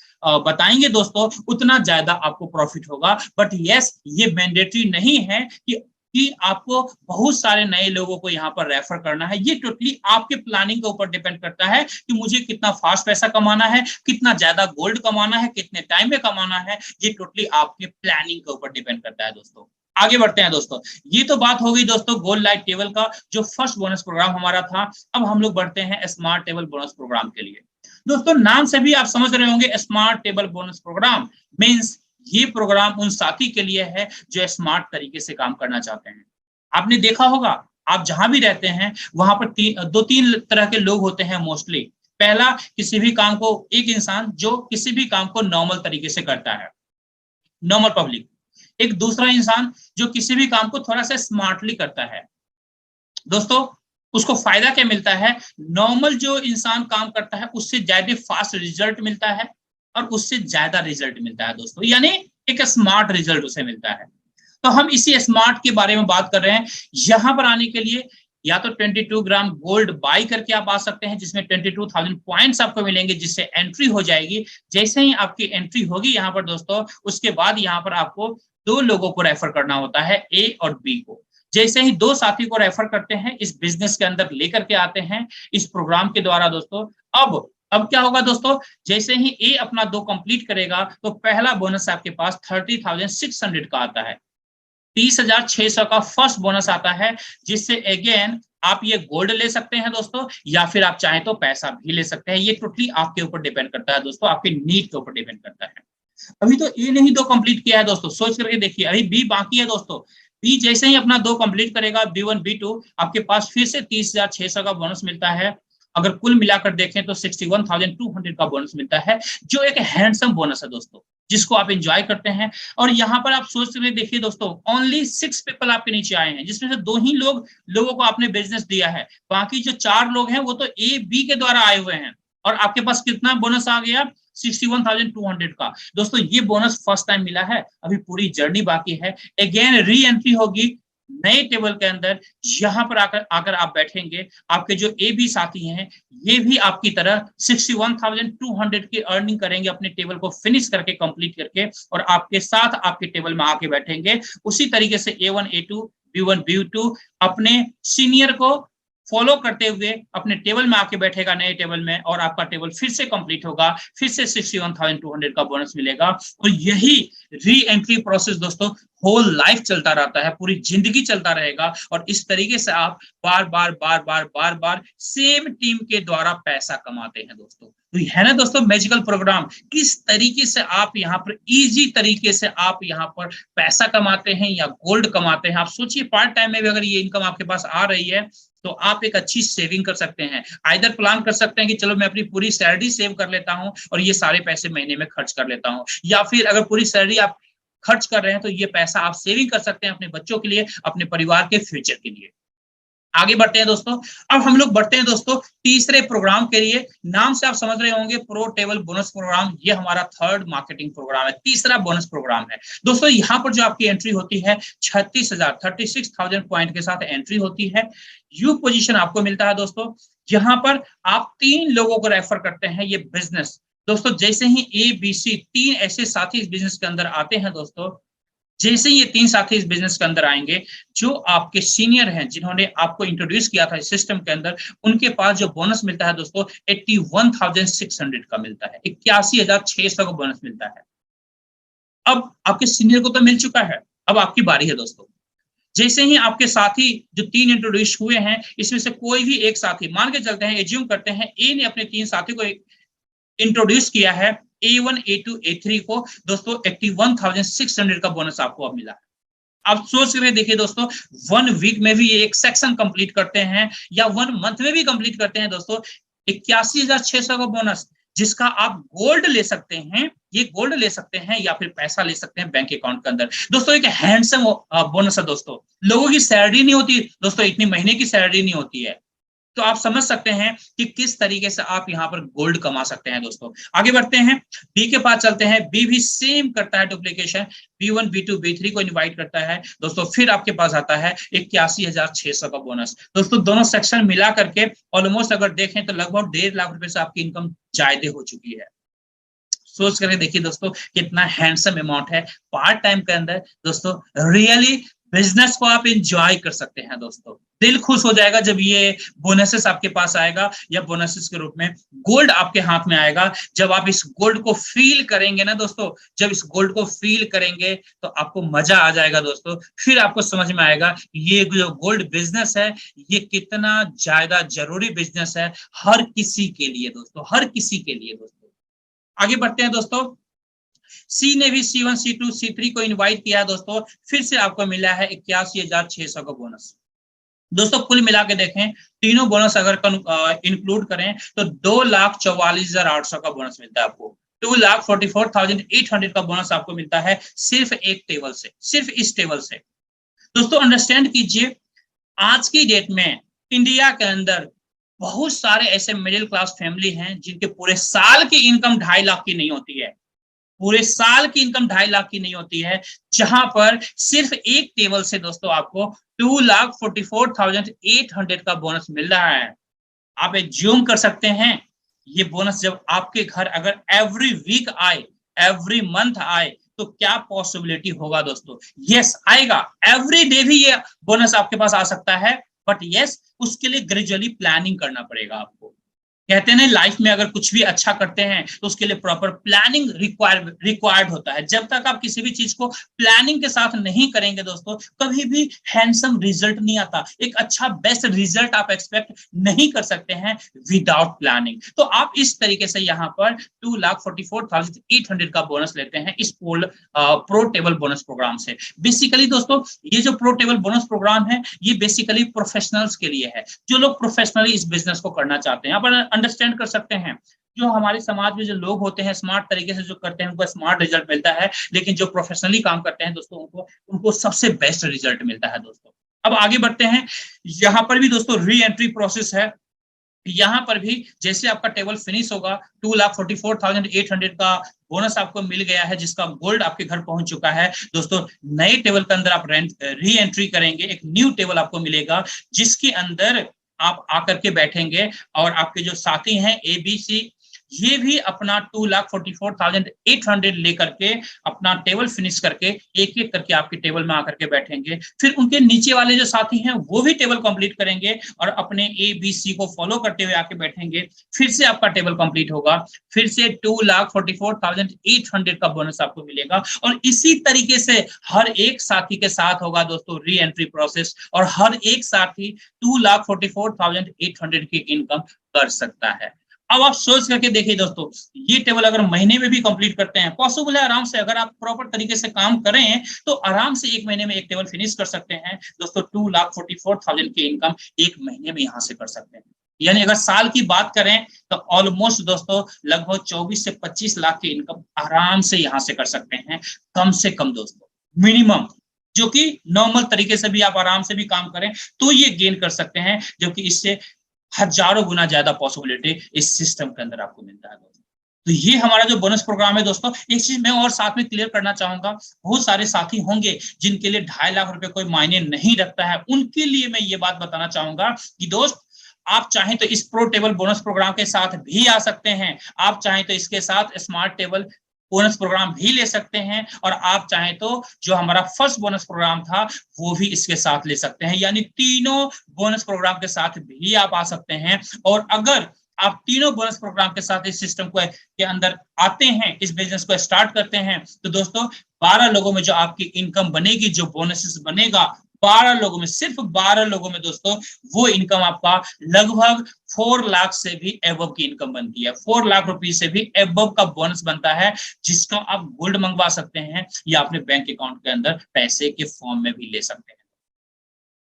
S1: बताएंगे दोस्तों, उतना ज्यादा आपको प्रॉफिट होगा। बट यस, ये मैंडेटरी नहीं है कि आपको बहुत सारे नए लोगों को यहाँ पर रेफर करना है। ये टोटली आपके प्लानिंग के ऊपर डिपेंड करता है कि मुझे कितना फास्ट पैसा कमाना है, कितना ज्यादा गोल्ड कमाना है, कितने टाइम में कमाना है। ये टोटली आपके प्लानिंग के ऊपर डिपेंड करता है दोस्तों। आगे बढ़ते हैं दोस्तों। ये तो बात हो गई दोस्तों गोल्ड लाइट टेबल का, जो फर्स्ट बोनस प्रोग्राम हमारा था। अब हम लोग बढ़ते हैं स्मार्ट टेबल बोनस प्रोग्राम के लिए। दोस्तों नाम से भी आप समझ रहे होंगे, smart table bonus program means ये प्रोग्राम उन साथी के लिए है जो स्मार्ट तरीके से काम करना चाहते हैं। आपने देखा होगा, आप जहां भी रहते हैं वहां पर 2-3 तरह के लोग होते हैं मोस्टली। पहला, किसी भी काम को, एक इंसान जो किसी भी काम को नॉर्मल तरीके से करता है, नॉर्मल पब्लिक। एक दूसरा इंसान जो किसी भी काम को थोड़ा सा स्मार्टली करता है दोस्तों। उसको फायदा क्या मिलता है, नॉर्मल जो इंसान काम करता है उससे ज्यादा फास्ट रिजल्ट मिलता है और उससे ज्यादा रिजल्ट मिलता है दोस्तों, यानी एक स्मार्ट रिजल्ट उसे मिलता है। तो हम इसी स्मार्ट के बारे में बात कर रहे हैं। यहां पर आने के लिए या तो 22 ग्राम गोल्ड बाई करके आप आ सकते हैं, जिसमें 22,000 पॉइंट्स आपको मिलेंगे, जिससे एंट्री हो जाएगी। जैसे ही आपकी एंट्री होगी यहाँ पर दोस्तों, उसके बाद यहाँ पर आपको 2 लोगों को रेफर करना होता है, A और B को। जैसे ही 2 साथी को रेफर करते हैं, इस बिजनेस के अंदर लेकर के आते हैं इस प्रोग्राम के द्वारा दोस्तों। अब क्या होगा दोस्तों, जैसे ही A अपना 2 कंप्लीट करेगा तो पहला बोनस आपके पास 30,600 का आता है, 30,600 का फर्स्ट बोनस आता है, जिससे अगेन आप ये गोल्ड ले सकते हैं दोस्तों, या फिर आप चाहें तो पैसा भी ले सकते हैं। ये टोटली आपके ऊपर डिपेंड करता है दोस्तों, आपके नीड के ऊपर डिपेंड करता है। अभी तो ए ने ही 2 कंप्लीट किया है दोस्तों, सोच करके देखिए। अभी बी बाकी है दोस्तों। बी जैसे ही अपना 2 कंप्लीट करेगा, B1 B2, आपके पास फिर से 30,600 का बोनस मिलता है। अगर कुल मिलाकर देखें तो 61,200 का बोनस मिलता है, जो एक हैंडसम बोनस है दोस्तों, जिसको आप एंजॉय करते हैं। और यहाँ पर आप सोच रहे देखिए दोस्तों, ओनली 6 पीपल आपके नीचे आए हैं, जिसमें से 2 ही लोगों को आपने बिजनेस दिया है। बाकी जो 4 लोग हैं वो तो A-B के द्वारा आए हुए हैं। और आपके पास कितना बोनस आ गया, 61,200 का दोस्तों। ये बोनस फर्स्ट टाइम मिला है, अभी पूरी जर्नी बाकी है। अगेन री एंट्री होगी नए टेबल के अंदर। यहां पर आकर आप बैठेंगे, आपके जो AB साथी हैं ये भी आपकी तरह 61,200 की अर्निंग करेंगे, अपने टेबल को फिनिश करके, कंप्लीट करके, और आपके साथ आपके टेबल में आके बैठेंगे। उसी तरीके से A1 A2 B1 B2 अपने सीनियर को फॉलो करते हुए अपने टेबल में आके बैठेगा, नए टेबल में, और आपका टेबल फिर से कंप्लीट होगा, फिर से 61,200 का बोनस मिलेगा। और यही री एंट्री प्रोसेस दोस्तों होल लाइफ चलता रहता है, पूरी जिंदगी चलता रहेगा, और इस तरीके से आप बार बार बार बार बार बार सेम टीम के द्वारा पैसा कमाते हैं दोस्तों। तो है ना दोस्तों मैजिकल प्रोग्राम, किस तरीके से आप यहाँ पर इजी तरीके से आप यहाँ पर पैसा कमाते हैं या गोल्ड कमाते हैं। आप सोचिए, पार्ट टाइम में भी अगर ये इनकम आपके पास आ रही है तो आप एक अच्छी सेविंग कर सकते हैं। आइदर प्लान कर सकते हैं कि चलो मैं अपनी पूरी सैलरी सेव कर लेता हूं और ये सारे पैसे महीने में खर्च कर लेता हूं, या फिर अगर पूरी सैलरी आप खर्च कर रहे हैं तो ये पैसा आप सेविंग कर सकते हैं अपने बच्चों के लिए, अपने परिवार के फ्यूचर के लिए। आगे बढ़ते हैं दोस्तों। अब हम लोग बढ़ते हैं दोस्तों तीसरे प्रोग्राम के लिए। नाम से आप समझ रहे होंगे, प्रो टेबल बोनस प्रोग्राम। ये हमारा थर्ड मार्केटिंग प्रोग्राम है, तीसरा बोनस प्रोग्राम है दोस्तों। यहाँ पर जो आपकी एंट्री होती है 36,000 पॉइंट के साथ एंट्री होती है। यू पोजीशन आपको मिलता है दोस्तों, जहां पर आप 3 लोगों को रेफर करते हैं। ये बिजनेस दोस्तों, जैसे ही ABC 3 ऐसे साथी इस बिजनेस के अंदर आते हैं दोस्तों, जैसे ये 3 साथी इस बिजनेस के अंदर आएंगे, जो आपके सीनियर हैं, जिन्होंने आपको इंट्रोड्यूस किया था इस सिस्टम के अंदर, उनके पास जो बोनस मिलता है दोस्तों 81,600 का मिलता है, 81,600 का बोनस मिलता है। अब आपके सीनियर को तो मिल चुका है, अब आपकी बारी है दोस्तों। जैसे ही आपके साथी जो 3 इंट्रोड्यूस हुए हैं, इसमें से कोई भी एक साथी, मान के चलते हैं, एज्यूम करते हैं ए ने अपने 3 साथी को इंट्रोड्यूस किया है, A1, A2, A3 को दोस्तों 81,600 का बोनस आपको अब मिला है। आप सोच रहे देखिए दोस्तों, 1 वीक में भी ये एक सेक्शन कंप्लीट करते हैं या 1 मंथ में भी कंप्लीट करते हैं दोस्तों, 81,600 का बोनस, जिसका आप गोल्ड ले सकते हैं, ये गोल्ड ले सकते हैं या फिर पैसा ले सकते हैं बैंक अकाउंट के अंदर। दोस्तों एक हैंडसम बोनस है दोस्तों। लोगों की सैलरी नहीं होती दोस्तों, इतनी महीने की सैलरी नहीं होती है। तो आप समझ सकते हैं कि किस तरीके से आप यहाँ पर गोल्ड कमा सकते हैं दोस्तों। आगे बढ़ते हैं, बी के पास चलते हैं। बी भी सेम करता है डुप्लीकेशन, B1, B2, B3 को इनवाइट करता है दोस्तों। फिर आपके पास आता है 81,600 का बोनस दोस्तों। दोनों सेक्शन मिला करके ऑलमोस्ट अगर देखें तो लगभग 1.5 लाख रुपए से आपकी इनकम ज्यादा हो चुकी है। सोच कर देखिए दोस्तों, कितना हैंडसम अमाउंट है। पार्ट टाइम के अंदर दोस्तों रियली बिजनेस को आप एंजॉय कर सकते हैं दोस्तों। दिल खुश हो जाएगा जब ये बोनसेस आपके पास आएगा, या बोनसेस के रूप में गोल्ड आपके हाथ में आएगा। जब आप इस गोल्ड को फील करेंगे ना दोस्तों, जब इस गोल्ड को फील करेंगे तो आपको मजा आ जाएगा दोस्तों। फिर आपको समझ में आएगा ये जो गोल्ड बिजनेस है ये कितना ज्यादा जरूरी बिजनेस है हर किसी के लिए दोस्तों, हर किसी के लिए दोस्तों। आगे बढ़ते हैं दोस्तों। सी ने भी C1, C2, C3 को इनवाइट किया दोस्तों। फिर से आपको मिला है 81,600 का बोनस दोस्तों। कुल मिला के देखें, तीनों बोनस अगर इंक्लूड करें तो 2,44,800 का बोनस मिलता है आपको। 2,44,800 का बोनस आपको मिलता है सिर्फ एक टेबल से, सिर्फ इस टेबल से दोस्तों। अंडरस्टैंड कीजिए, आज की डेट में इंडिया के अंदर बहुत सारे ऐसे मिडिल क्लास फैमिली हैं जिनके पूरे साल की इनकम 2.5 लाख की नहीं होती है, पूरे साल की इनकम 2.5 लाख की नहीं होती है, जहां पर सिर्फ एक टेबल से दोस्तों आपको 2,44,800 का बोनस मिल रहा है। आप एज्यूम कर सकते हैं ये बोनस जब आपके घर अगर एवरी वीक आए, एवरी मंथ आए, तो क्या पॉसिबिलिटी होगा दोस्तों। यस आएगा, एवरी डे भी ये बोनस आपके पास आ सकता है, बट यस उसके लिए ग्रेजुअली प्लानिंग करना पड़ेगा आपको। कहते हैं ना, लाइफ में अगर कुछ भी अच्छा करते हैं तो उसके लिए प्रॉपर प्लानिंग रिक्वायर्ड होता है। जब तक आप किसी भी चीज को प्लानिंग के साथ नहीं करेंगे दोस्तों, कभी भी हैंडसम रिजल्ट नहीं आता। एक अच्छा बेस्ट रिजल्ट आप एक्सपेक्ट नहीं कर सकते हैं विदाउट प्लानिंग। तो आप इस तरीके से यहाँ पर 2,44,800 का बोनस लेते हैं इस प्रो टेबल बोनस प्रोग्राम से। बेसिकली दोस्तों ये जो प्रो टेबल बोनस प्रोग्राम है ये बेसिकली प्रोफेशनल्स के लिए है, जो लोग प्रोफेशनली इस बिजनेस को करना चाहते हैं। यहाँ पर अंडरस्टैंड कर सकते हैं, जो हमारे समाज में जो लोग होते हैं स्मार्ट तरीके से जो करते हैं उनको स्मार्ट रिजल्ट मिलता है, लेकिन जो प्रोफेशनली काम करते हैं दोस्तों उनको सबसे बेस्ट रिजल्ट मिलता है दोस्तों। अब आगे बढ़ते हैं, यहाँ पर भी दोस्तों री एंट्री प्रोसेस है। यहाँ पर भी जैसे आपका टेबल फिनिश होगा, 2,44,800 का बोनस आपको मिल गया है, जिसका गोल्ड आपके घर पहुंच चुका है दोस्तों। नए टेबल के अंदर आप री एंट्री करेंगे, एक न्यू टेबल आपको मिलेगा जिसके अंदर आप आकर के बैठेंगे और आपके जो साथी हैं ABC ये भी अपना 2,44,800 लेकर के अपना टेबल फिनिश करके एक एक करके आपके टेबल में आकर के बैठेंगे। फिर उनके नीचे वाले जो साथी हैं वो भी टेबल कंप्लीट करेंगे और अपने ABC को फॉलो करते हुए आके बैठेंगे। फिर से आपका टेबल कंप्लीट होगा, फिर से 2,44,800 का बोनस आपको मिलेगा। और इसी तरीके से हर एक साथी के साथ होगा दोस्तों री एंट्री प्रोसेस, और हर एक साथी 2,44,800 की इनकम कर सकता है। अब आप सोच करके देखिए दोस्तों, ये टेबल अगर महीने में भी कंप्लीट करते हैं, पॉसिबल है आराम से, अगर आप प्रॉपर तरीके से काम करें तो आराम से एक महीने में एक टेबल फिनिश कर सकते हैं दोस्तों। 2,44,000 की इनकम एक महीने में यहां से कर सकते हैं। यानी अगर साल की बात करें तो ऑलमोस्ट दोस्तों लगभग 24 से 25 लाख की इनकम आराम से यहां से कर सकते हैं, कम से कम दोस्तों, मिनिमम। जो कि नॉर्मल तरीके से भी आप आराम से भी काम करें तो ये गेन कर सकते हैं, जो कि इससे हजारों गुना ज्यादा पॉसिबिलिटी इस सिस्टम के अंदर आपको मिलता है दोस्तों। तो ये हमारा जो बोनस प्रोग्राम है दोस्तों। एक चीज मैं और साथ में क्लियर करना चाहूंगा, बहुत सारे साथी होंगे जिनके लिए 2.5 लाख रुपए कोई मायने नहीं रखता है, उनके लिए मैं ये बात बताना चाहूंगा कि दोस्त, आप चाहें तो इस प्रो टेबल बोनस प्रोग्राम के साथ भी आ सकते हैं, आप चाहें तो इसके साथ स्मार्ट टेबल बोनस प्रोग्राम भी ले सकते हैं, और आप चाहें तो जो हमारा फर्स्ट बोनस प्रोग्राम था वो भी इसके साथ ले सकते हैं। यानी तीनों बोनस प्रोग्राम के साथ भी आप आ सकते हैं। और अगर आप तीनों बोनस प्रोग्राम के साथ इस सिस्टम को के अंदर आते हैं, इस बिजनेस को स्टार्ट करते हैं, तो दोस्तों 12 लोगों में जो आपकी इनकम बनेगी, जो बोनसेस बनेगा 12 लोगों में, सिर्फ 12 लोगों में दोस्तों, वो इनकम आपका लगभग 4 लाख से भी एबव की इनकम बनती है। 4 लाख रुपए से भी एबव का बोनस बनता है, जिसका आप गोल्ड मंगवा सकते हैं या अपने बैंक अकाउंट के अंदर पैसे के फॉर्म में भी ले सकते हैं।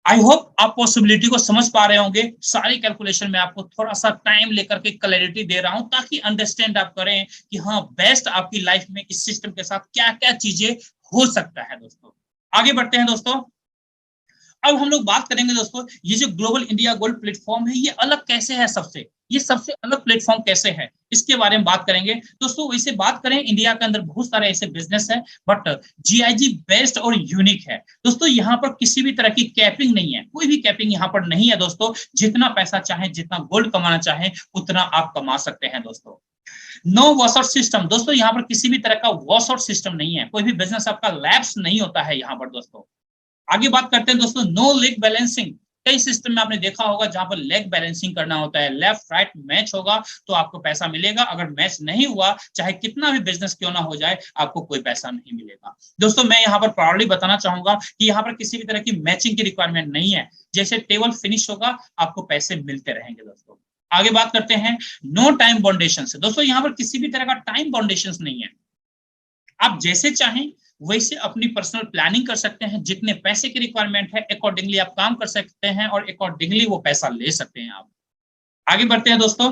S1: आई होप आप पॉसिबिलिटी को समझ पा रहे होंगे। सारी कैलकुलेशन में आपको थोड़ा सा टाइम लेकर के क्लैरिटी दे रहा हूं, ताकि अंडरस्टैंड आप करें कि हाँ, बेस्ट आपकी लाइफ में इस सिस्टम के साथ क्या क्या चीजें हो सकता है दोस्तों। आगे बढ़ते हैं दोस्तों। अब हम लोग बात करेंगे दोस्तों, ये जो ग्लोबल इंडिया गोल्ड प्लेटफॉर्म है, ये अलग कैसे है सबसे, ये सबसे अलग प्लेटफॉर्म कैसे है, इसके बारे में बात करेंगे दोस्तों। वैसे बात करें, इंडिया के अंदर बहुत सारे ऐसे बिजनेस है, बट GIG बेस्ट और यूनिक है दोस्तों। यहाँ पर किसी भी तरह की कैपिंग नहीं है, कोई भी कैपिंग यहाँ पर नहीं है दोस्तों। जितना पैसा चाहे, जितना गोल्ड कमाना चाहे, उतना आप कमा सकते हैं दोस्तों। नो वॉश आउट सिस्टम दोस्तों, यहाँ पर किसी भी तरह का वॉश आउट सिस्टम नहीं है, कोई भी बिजनेस आपका लैप्स नहीं होता है यहाँ पर दोस्तों। आगे बात करते हैं दोस्तों, नो लेग बैलेंसिंग। कई सिस्टम में आपने देखा होगा जहां पर लेग बैलेंसिंग करना होता है, लेफ्ट राइट मैच होगा तो आपको पैसा मिलेगा, अगर मैच नहीं हुआ, चाहे कितना भी बिजनेस क्यों ना हो जाए, आपको कोई पैसा नहीं मिलेगा दोस्तों। मैं यहाँ पर प्राउडली बताना चाहूंगा कि यहाँ पर किसी भी तरह की मैचिंग की रिक्वायरमेंट नहीं है, जैसे टेबल फिनिश होगा आपको पैसे मिलते रहेंगे दोस्तों। आगे बात करते हैं, नो टाइम बाउंडेशन दोस्तों, यहाँ पर किसी भी तरह का टाइम बाउंडेशन नहीं है, आप जैसे चाहें वैसे अपनी पर्सनल प्लानिंग कर सकते हैं, जितने पैसे की रिक्वायरमेंट है अकॉर्डिंगली आप काम कर सकते हैं, और अकॉर्डिंगली वो पैसा ले सकते हैं आप। आगे बढ़ते हैं दोस्तों।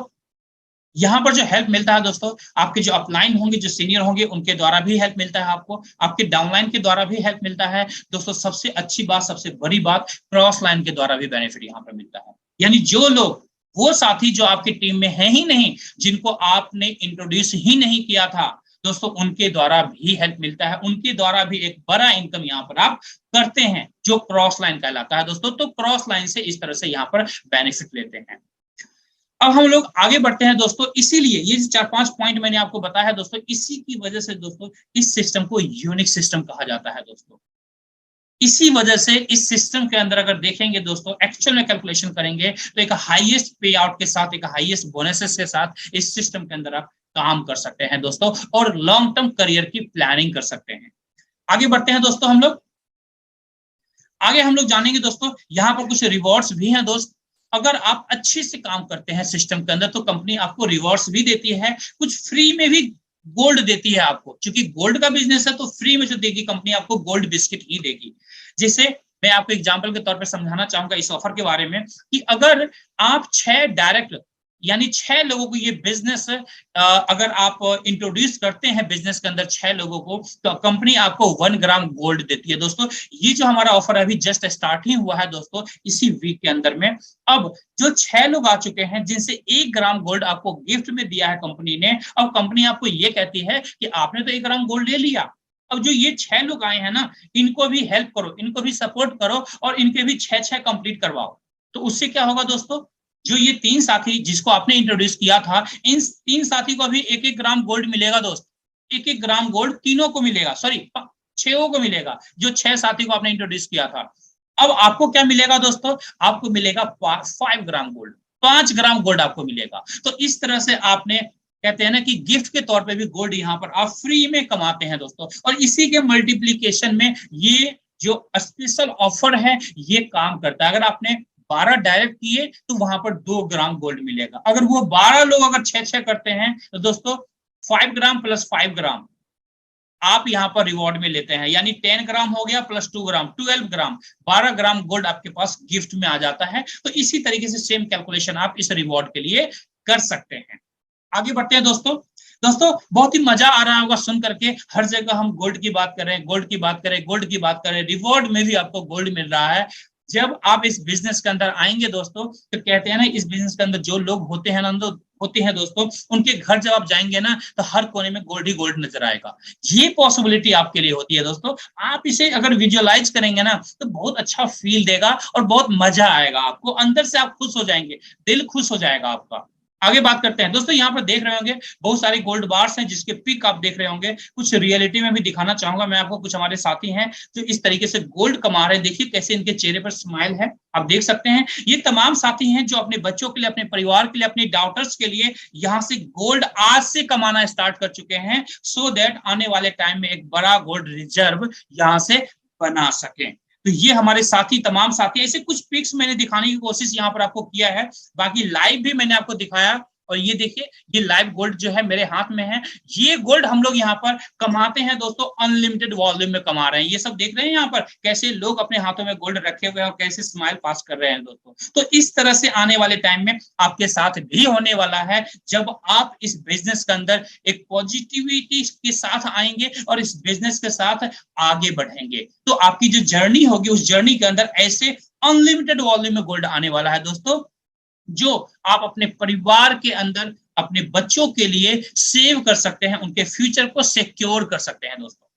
S1: यहाँ पर जो हेल्प मिलता है दोस्तों, आपके जो अपलाइन होंगे, जो सीनियर होंगे, उनके द्वारा भी हेल्प मिलता है आपको, आपके डाउनलाइन के द्वारा भी हेल्प मिलता है दोस्तों। सबसे अच्छी बात, सबसे बड़ी बात, क्रॉस लाइन के द्वारा भी बेनिफिट यहाँ पर मिलता है। यानी जो लोग, वो साथी जो आपकी टीम में है ही नहीं, जिनको आपने इंट्रोड्यूस ही नहीं किया था दोस्तों, उनके द्वारा भी हेल्प मिलता है, उनके द्वारा भी एक बड़ा इनकम यहाँ पर आप करते हैं, जो क्रॉस लाइन कहलाता है दोस्तों। तो क्रॉस लाइन से इस तरह से यहाँ पर बेनिफिट लेते हैं। अब हम लोग आगे बढ़ते हैं दोस्तों। इसीलिए ये 4-5 पॉइंट मैंने आपको बताया है दोस्तों, इसी की वजह से दोस्तों इस सिस्टम को यूनिक सिस्टम कहा जाता है दोस्तों। इसी वजह से इस सिस्टम के अंदर अगर देखेंगे दोस्तों, एक्चुअल में कैलकुलेशन करेंगे तो एक हाईएस्ट पे आउट के साथ, एक हाईएस्ट बोनसेस के साथ इस सिस्टम के अंदर आप काम कर सकते हैं दोस्तों, और लॉन्ग टर्म करियर की प्लानिंग कर सकते हैं। आगे बढ़ते हैं दोस्तों। हम लोग जानेंगे दोस्तों, यहाँ पर कुछ रिवॉर्ड्स भी हैं दोस्त। अगर आप अच्छे से काम करते हैं सिस्टम के अंदर, तो कंपनी आपको रिवॉर्ड्स भी देती है, कुछ फ्री में भी गोल्ड देती है आपको, क्योंकि गोल्ड का बिजनेस है तो फ्री में जो देगी कंपनी, आपको गोल्ड बिस्किट ही देगी। जैसे मैं आपको एग्जांपल के तौर पर समझाना चाहूंगा इस ऑफर के बारे में, कि अगर आप 6 डायरेक्ट, यानी 6 लोगों को ये बिजनेस अगर आप इंट्रोड्यूस करते हैं बिजनेस के अंदर 6 लोगों को, तो कंपनी आपको 1 ग्राम गोल्ड देती है दोस्तों। ये जो हमारा ऑफर है अभी जस्ट स्टार्ट ही हुआ है दोस्तों, इसी वीक के अंदर में। अब जो 6 लोग आ चुके हैं, जिनसे 1 ग्राम गोल्ड आपको गिफ्ट में दिया है कंपनी ने, अब कंपनी आपको ये कहती है कि आपने तो 1 ग्राम गोल्ड ले लिया, अब जो ये 6 लोग आए हैं ना, इनको भी हेल्प करो, इनको भी सपोर्ट करो, और इनके भी 6 कंप्लीट करवाओ। तो उससे क्या होगा दोस्तों, जो ये 3 साथी जिसको आपने इंट्रोड्यूस किया था, इन 3 साथी को अभी 1-1 ग्राम गोल्ड मिलेगा दोस्त, 1-1 ग्राम गोल्ड तीनों को मिलेगा, सॉरी 6 को मिलेगा, जो 6 साथी को आपने इंट्रोड्यूस किया था। अब आपको क्या मिलेगा दोस्तों, आपको मिलेगा 5 ग्राम गोल्ड, 5 ग्राम गोल्ड आपको मिलेगा। तो इस तरह से आपने, कहते हैं ना कि गिफ्ट के तौर पे भी गोल्ड यहाँ पर आप फ्री में कमाते हैं दोस्तों, और इसी के मल्टीप्लीकेशन में ये जो स्पेशल ऑफर है ये काम करता है। अगर आपने 12 डायरेक्ट किए तो वहां पर 2 ग्राम गोल्ड मिलेगा। अगर वो 12 लोग अगर 6-6 करते हैं तो दोस्तों 5 ग्राम प्लस 5 ग्राम आप यहाँ पर रिवॉर्ड में लेते हैं, यानी 10 ग्राम हो गया प्लस 2 ग्राम, 12 ग्राम, 12 ग्राम गोल्ड आपके पास गिफ्ट में आ जाता है। तो इसी तरीके से सेम कैलकुलेशन आप इस रिवॉर्ड के लिए कर सकते हैं। आगे बढ़ते हैं दोस्तों। दोस्तों बहुत ही मजा आ रहा होगा सुन करके, हर जगह हम गोल्ड की बात करें, गोल्ड की बात करें, गोल्ड की बात करें, रिवॉर्ड में भी आपको गोल्ड मिल रहा है। जब आप इस बिजनेस के अंदर आएंगे दोस्तों, तो कहते हैं ना इस बिजनेस के अंदर जो लोग होते हैं ना होते हैं दोस्तों, उनके घर जब आप जाएंगे ना तो हर कोने में गोल्ड ही गोल्ड नजर आएगा। ये पॉसिबिलिटी आपके लिए होती है दोस्तों। आप इसे अगर विजुअलाइज करेंगे ना तो बहुत अच्छा फील देगा और बहुत मजा आएगा आपको, अंदर से आप खुश हो जाएंगे, दिल खुश हो जाएगा आपका। आगे बात करते हैं दोस्तों। यहाँ पर देख रहे होंगे बहुत सारे गोल्ड बार्स हैं जिसके पिक आप देख रहे होंगे, कुछ रियलिटी में भी दिखाना चाहूंगा मैं आपको। कुछ हमारे साथी हैं जो इस तरीके से गोल्ड कमा रहे हैं, देखिए कैसे इनके चेहरे पर स्माइल है, आप देख सकते हैं। ये तमाम साथी हैं जो अपने बच्चों के लिए, अपने परिवार के लिए, अपने डॉटर्स के लिए यहाँ से गोल्ड आज से कमाना स्टार्ट कर चुके हैं, सो दैट आने वाले टाइम में एक बड़ा गोल्ड रिजर्व यहाँ से बना सके। तो ये हमारे साथी, तमाम साथी, ऐसे कुछ पिक्स मैंने दिखाने की कोशिश यहाँ पर आपको किया है, बाकी लाइव भी मैंने आपको दिखाया। और ये देखिए ये लाइव गोल्ड जो है मेरे हाथ में है, ये गोल्ड हम लोग यहाँ पर कमाते हैं दोस्तों, अनलिमिटेड वॉल्यूम में कमा रहे हैं। ये सब देख रहे हैं यहाँ पर कैसे लोग अपने हाथों में गोल्ड रखे हुए हैं और कैसे स्माइल पास कर रहे हैं दोस्तों। तो इस तरह से आने वाले टाइम में आपके साथ भी होने वाला है, जब आप इस बिजनेस के अंदर एक पॉजिटिविटी के साथ आएंगे और इस बिजनेस के साथ आगे बढ़ेंगे, तो आपकी जो जर्नी होगी उस जर्नी के अंदर ऐसे अनलिमिटेड वॉल्यूम में गोल्ड आने वाला है दोस्तों, जो आप अपने परिवार के अंदर अपने बच्चों के लिए सेव कर सकते हैं, उनके फ्यूचर को सिक्योर कर सकते हैं दोस्तों।